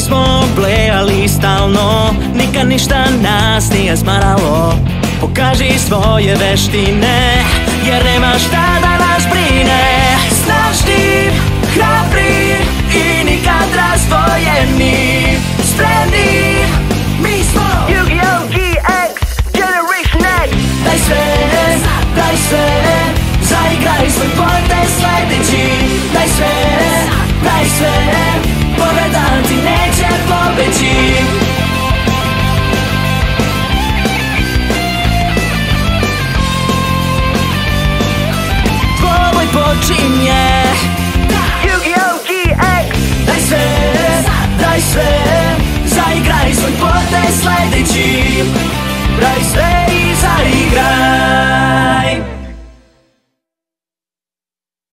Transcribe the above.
smo blejali stalno, nikad ništa nas nije smaralo. Pokaži svoje veštine, jer nema šta da nas brine. Snažni, hrabri i nikad razdvojeni. Spremni, mi smo YuGiOh GX, Generation X. Daj sve, zaigraj svoj potez sledeći. Daj sve, pobeda ti neće pobeći. Tvoj počinje YuGiOh GX. Daj sve, zaigraj svoj potez sledeći. Daj sve i zaigraj.